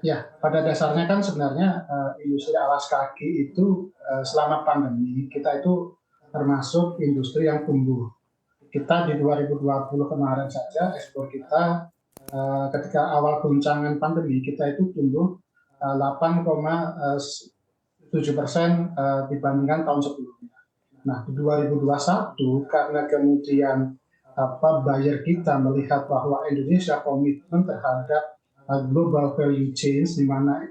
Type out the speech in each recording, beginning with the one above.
Ya, pada dasarnya kan sebenarnya, industri alas kaki itu, selama pandemi kita itu termasuk industri yang tumbuh. Kita di 2020 kemarin saja ekspor kita, ketika awal goncangan pandemi kita itu tumbuh, 8,7% dibandingkan tahun sebelumnya. Nah, di 2021 karena kemudian buyer kita melihat bahwa Indonesia komitmen terhadap global value chain di mana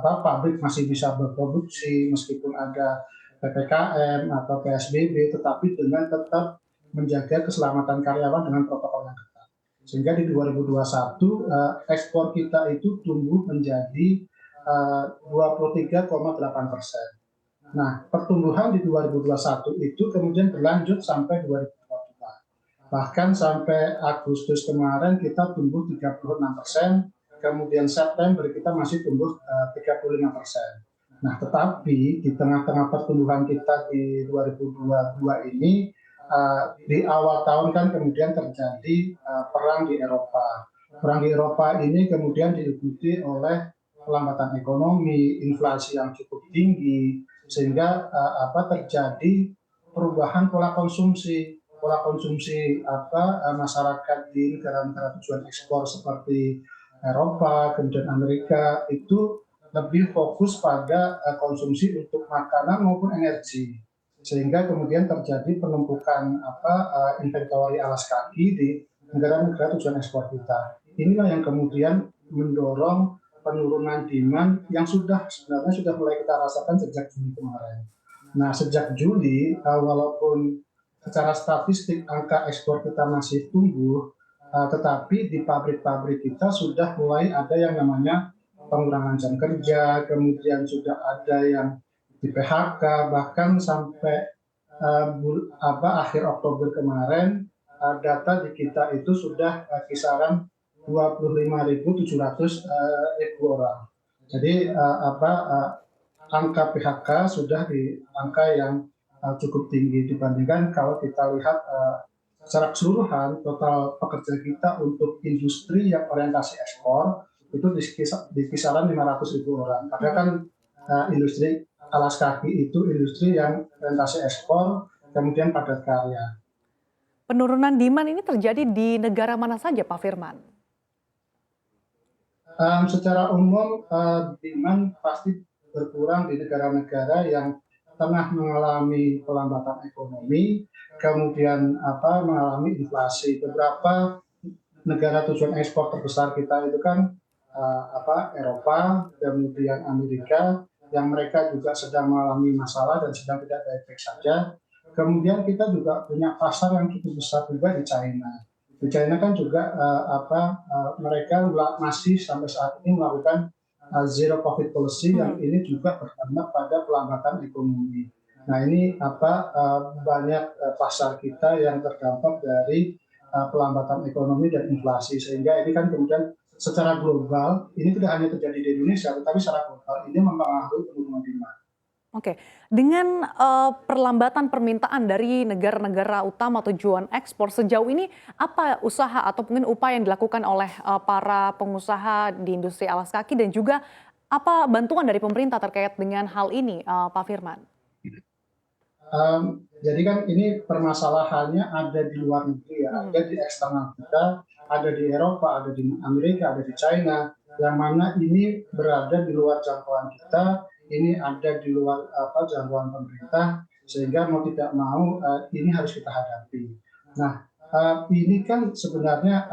pabrik masih bisa berproduksi meskipun ada PPKM atau PSBB, tetapi dengan tetap menjaga keselamatan karyawan dengan protokol yang ketat. Sehingga di 2021 ekspor kita itu tumbuh menjadi 23,8%. Nah, pertumbuhan di 2021 itu kemudian berlanjut sampai 2022. Bahkan sampai Agustus kemarin kita tumbuh 36%, kemudian September kita masih tumbuh 35%. Nah, tetapi di tengah-tengah pertumbuhan kita di 2022 ini, di awal tahun kan kemudian terjadi perang di Eropa. Perang di Eropa ini kemudian diikuti oleh pelambatan ekonomi, inflasi yang cukup tinggi, sehingga terjadi perubahan pola konsumsi masyarakat di negara-negara tujuan ekspor seperti Eropa, kemudian Amerika itu lebih fokus pada konsumsi untuk makanan maupun energi, sehingga kemudian terjadi penumpukan inventory alas kaki di negara-negara tujuan ekspor kita. Inilah yang kemudian mendorong penurunan demand yang sebenarnya sudah mulai kita rasakan sejak Juli kemarin. Nah, sejak Juli, walaupun secara statistik angka ekspor kita masih tumbuh, tetapi di pabrik-pabrik kita sudah mulai ada yang namanya pengurangan jam kerja, kemudian sudah ada yang di PHK, bahkan sampai akhir Oktober kemarin, data di kita itu sudah kisaran 25.700 orang. Jadi angka PHK sudah di angka yang cukup tinggi dibandingkan kalau kita lihat secara keseluruhan total pekerja kita untuk industri yang orientasi ekspor itu di kisaran 500.000 orang. Karena kan industri alas kaki itu industri yang orientasi ekspor, kemudian padat karya. Penurunan demand ini terjadi di negara mana saja, Pak Firman? Secara umum demand pasti berkurang di negara-negara yang tengah mengalami pelambatan ekonomi, kemudian mengalami inflasi. Beberapa negara tujuan ekspor terbesar kita itu kan Eropa, kemudian Amerika, yang mereka juga sedang mengalami masalah dan sedang tidak baik-baik saja. Kemudian kita juga punya pasar yang cukup besar juga di China. Di China kan juga mereka masih sampai saat ini melakukan zero covid policy yang ini juga berdampak pada pelambatan ekonomi. Nah, ini banyak pasar kita yang terdampak dari pelambatan ekonomi dan inflasi, sehingga ini kan kemudian secara global ini tidak hanya terjadi di Indonesia, tetapi secara global ini mempengaruhi penurunan demand. Oke, dengan perlambatan permintaan dari negara-negara utama tujuan ekspor sejauh ini apa usaha atau mungkin upaya yang dilakukan oleh para pengusaha di industri alas kaki dan juga apa bantuan dari pemerintah terkait dengan hal ini, Pak Firman? Jadi kan ini permasalahannya ada di luar negeri ya, ada di eksternal kita, ada di Eropa, ada di Amerika, ada di China, yang mana ini berada di luar jangkauan kita, ini ada di luar jangkauan pemerintah, sehingga mau tidak mau ini harus kita hadapi. Nah, ini kan sebenarnya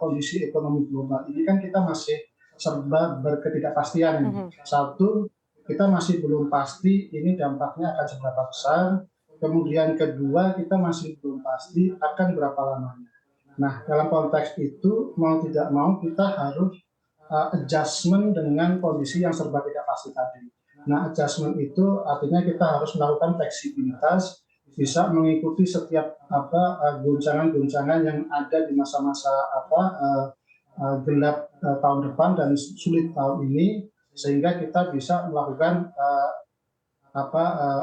kondisi ekonomi global ini kan kita masih serba berketidakpastian ini. Satu, kita masih belum pasti ini dampaknya akan seberapa besar. Kemudian kedua, kita masih belum pasti akan berapa lamanya. Nah, dalam konteks itu mau tidak mau kita harus adjustment dengan kondisi yang serba tidak pasti tadi. Nah, adjustment itu artinya kita harus melakukan fleksibilitas, bisa mengikuti setiap goncangan-goncangan yang ada di masa-masa gelap tahun depan dan sulit tahun ini, sehingga kita bisa melakukan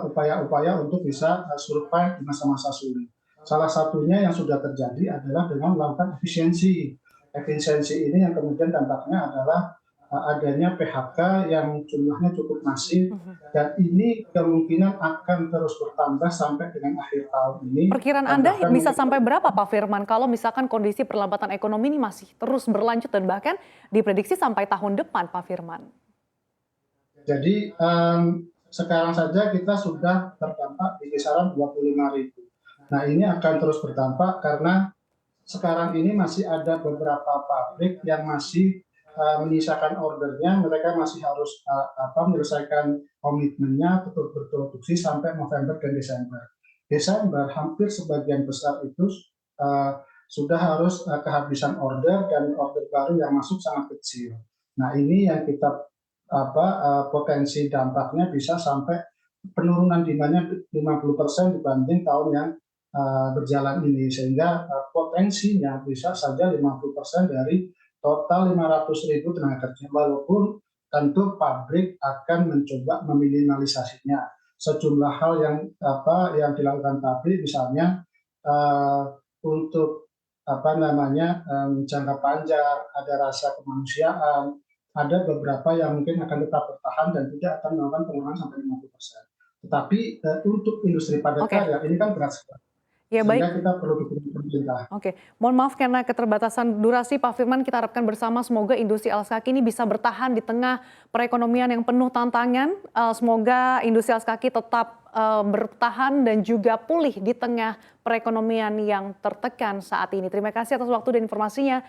upaya-upaya untuk bisa survive di masa-masa sulit. Salah satunya yang sudah terjadi adalah dengan melakukan efisiensi. Efisiensi ini yang kemudian dampaknya adalah adanya PHK yang jumlahnya cukup masif, Mhm. dan ini kemungkinan akan terus bertambah sampai dengan akhir tahun ini, Perkiraan dan Anda bahkan bisa mungkin sampai berapa Pak Firman kalau misalkan kondisi perlambatan ekonomi ini masih terus berlanjut dan bahkan diprediksi sampai tahun depan Pak Firman? jadi sekarang saja kita sudah terdampak di kisaran 25.000. Nah, ini akan terus berdampak karena sekarang ini masih ada beberapa pabrik yang masih menyisakan ordernya, mereka masih harus menyelesaikan komitmennya untuk berproduksi sampai November dan Desember. Desember hampir sebagian besar itu sudah harus kehabisan order, dan order baru yang masuk sangat kecil. Nah, ini yang kita potensi dampaknya bisa sampai penurunan demand-nya 50% dibanding tahun yang berjalan ini, sehingga potensinya bisa saja 50% dari total 500.000 tenaga kerja, walaupun tentu pabrik akan mencoba meminimalisasinya. Sejumlah hal yang dilakukan pabrik, misalnya untuk jangka panjang, ada rasa kemanusiaan, ada beberapa yang mungkin akan tetap bertahan dan tidak akan melakukan pengurangan sampai 50%. Tetapi untuk industri padat Oke, karya ini kan berat sekali, ya baik. sehingga kita perlu dukungan pemerintah. Oke, mohon maaf karena keterbatasan durasi Pak Firman, kita harapkan bersama semoga industri alas kaki ini bisa bertahan di tengah perekonomian yang penuh tantangan. Semoga industri alas kaki tetap bertahan dan juga pulih di tengah perekonomian yang tertekan saat ini. Terima kasih atas waktu dan informasinya.